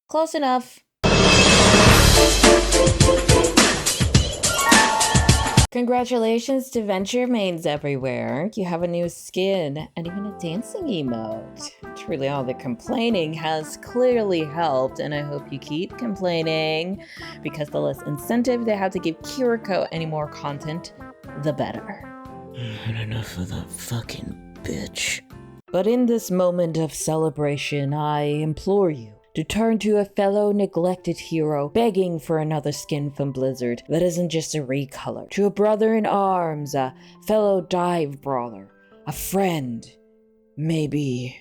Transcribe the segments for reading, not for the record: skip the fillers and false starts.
Close enough. Congratulations to Venture mains everywhere. You have a new skin and even a dancing emote. Truly all the complaining has clearly helped, and I hope you keep complaining, because the less incentive they have to give Kiriko any more content, the better. Had enough of that fucking bitch. But in this moment of celebration, I implore you to turn to a fellow neglected hero begging for another skin from Blizzard that isn't just a recolor, to a brother in arms, a fellow dive brawler, a friend, maybe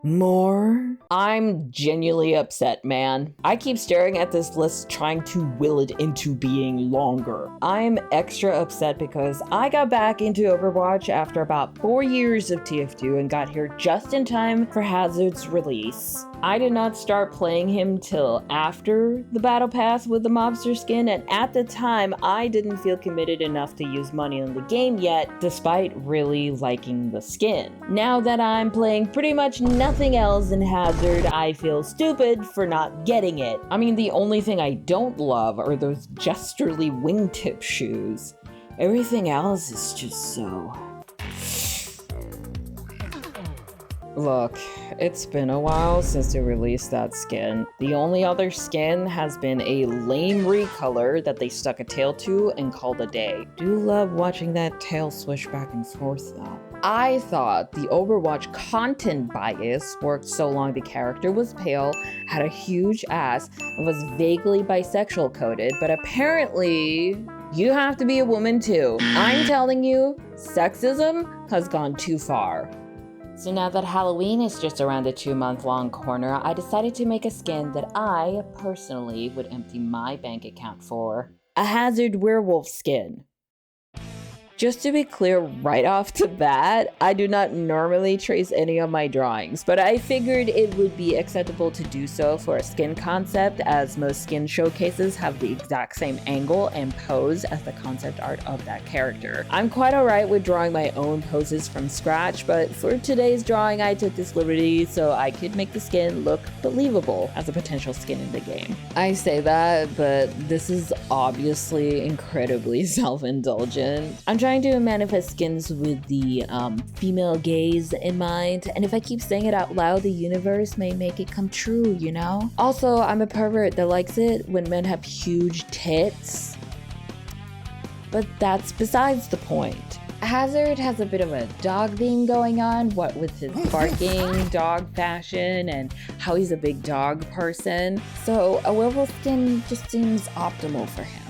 more? I'm genuinely upset, man. I keep staring at this list trying to will it into being longer. I'm extra upset because I got back into Overwatch after about 4 years of TF2 and got here just in time for Hazard's release. I did not start playing him till after the battle pass with the mobster skin, and at the time I didn't feel committed enough to use money on the game yet, despite really liking the skin. Now that I'm playing pretty much nothing else in Hazard, I feel stupid for not getting it. I mean, the only thing I don't love are those jesterly wingtip shoes. Everything else is just so... Look, it's been a while since they released that skin. The only other skin has been a lame recolor that they stuck a tail to and called a day. Do love watching that tail swish back and forth though. I thought the Overwatch content bias worked so long the character was pale, had a huge ass, and was vaguely bisexual coded, but apparently you have to be a woman too. I'm telling you, sexism has gone too far. So now that Halloween is just around the 2-month-long corner, I decided to make a skin that I personally would empty my bank account for. A Hazard werewolf skin. Just to be clear right off the bat, I do not normally trace any of my drawings, but I figured it would be acceptable to do so for a skin concept, as most skin showcases have the exact same angle and pose as the concept art of that character. I'm quite alright with drawing my own poses from scratch, but for today's drawing I took this liberty so I could make the skin look believable as a potential skin in the game. I say that, but this is obviously incredibly self-indulgent. I'm trying to manifest skins with the female gaze in mind, and if I keep saying it out loud, the universe may make it come true, you know? Also, I'm a pervert that likes it when men have huge tits. But that's besides the point. Hazard has a bit of a dog theme going on, what with his barking dog fashion and how he's a big dog person. So a werewolf skin just seems optimal for him.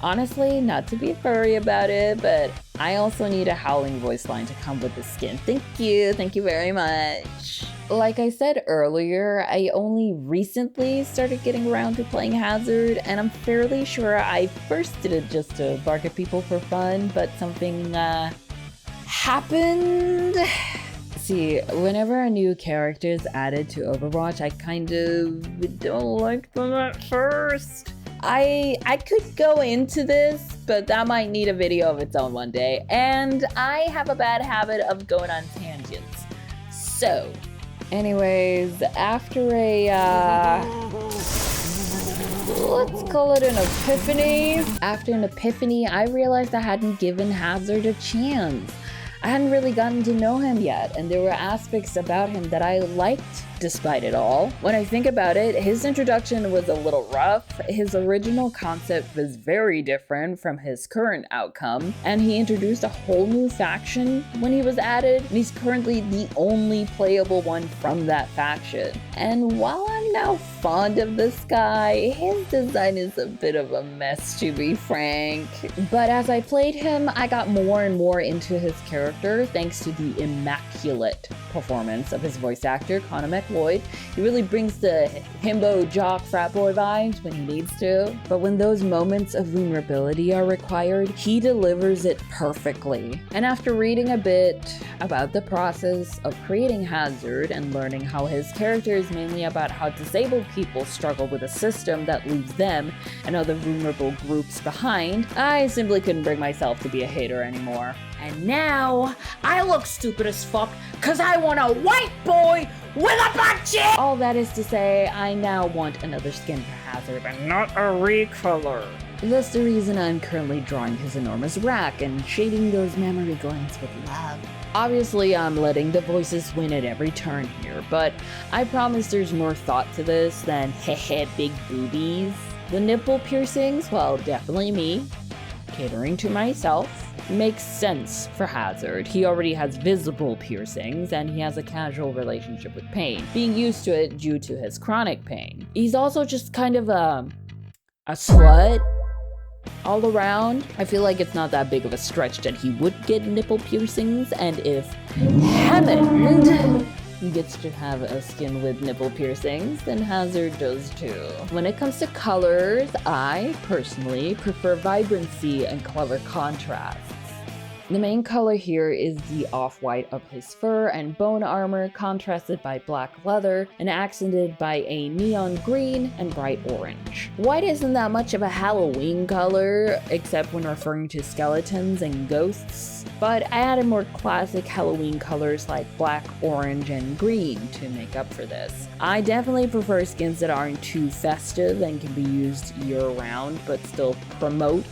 Honestly, not to be furry about it, but I also need a howling voice line to come with the skin. Thank you very much. Like I said earlier, I only recently started getting around to playing Hazard, and I'm fairly sure I first did it just to bark at people for fun, but something happened. See, whenever a new character is added to Overwatch, I kind of don't like them at first. I could go into this, but that might need a video of its own one day, and I have a bad habit of going on tangents. So, anyways, after a, let's call it an epiphany. After an epiphany, I realized I hadn't given Hazard a chance. I hadn't really gotten to know him yet, and there were aspects about him that I liked despite it all. When I think about it, his introduction was a little rough. His original concept was very different from his current outcome, and he introduced a whole new faction when he was added, and he's currently the only playable one from that faction. And while I'm now fond of this guy, his design is a bit of a mess, to be frank. But as I played him, I got more and more into his character thanks to the immaculate performance of his voice actor, Connor McLeod. He really brings the himbo jock frat boy vibes when he needs to, but when those moments of vulnerability are required, he delivers it perfectly. And after reading a bit about the process of creating Hazard and learning how his character is mainly about how to disabled people struggle with a system that leaves them and other vulnerable groups behind, I simply couldn't bring myself to be a hater anymore. And now, I look stupid as fuck cause I want a white boy with a butt chin! All that is to say, I now want another skin for Hazard and not a recolor. That's the reason I'm currently drawing his enormous rack and shading those mammary glands with love. Obviously, I'm letting the voices win at every turn here, but I promise there's more thought to this than hehe big boobies. The nipple piercings, well, definitely me, catering to myself. Makes sense for Hazard. He already has visible piercings and he has a casual relationship with pain, being used to it due to his chronic pain. He's also just kind of a slut all around. I feel like it's not that big of a stretch that he would get nipple piercings, and if Hammond gets to have a skin with nipple piercings, then Hazard does too. When it comes to colors, I personally prefer vibrancy and clever contrasts. The main color here is the off-white of his fur and bone armor, contrasted by black leather and accented by a neon green and bright orange. White isn't that much of a Halloween color, except when referring to skeletons and ghosts, but I added more classic Halloween colors like black, orange, and green to make up for this. I definitely prefer skins that aren't too festive and can be used year-round, but still promote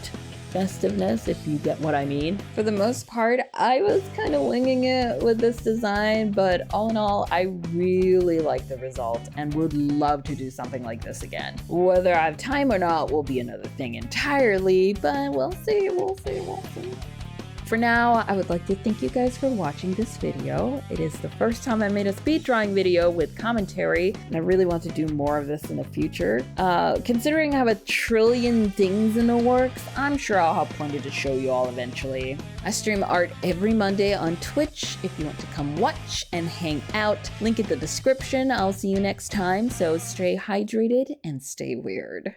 festiveness, if you get what I mean. For the most part, I was kind of winging it with this design, but all in all, I really like the result and would love to do something like this again. Whether I have time or not will be another thing entirely, but we'll see. For now, I would like to thank you guys for watching this video. It is the first time I made a speed drawing video with commentary, and I really want to do more of this in the future. Considering I have a trillion things in the works, I'm sure I'll have plenty to show you all eventually. I stream art every Monday on Twitch if you want to come watch and hang out. Link in the description. I'll see you next time, so stay hydrated and stay weird.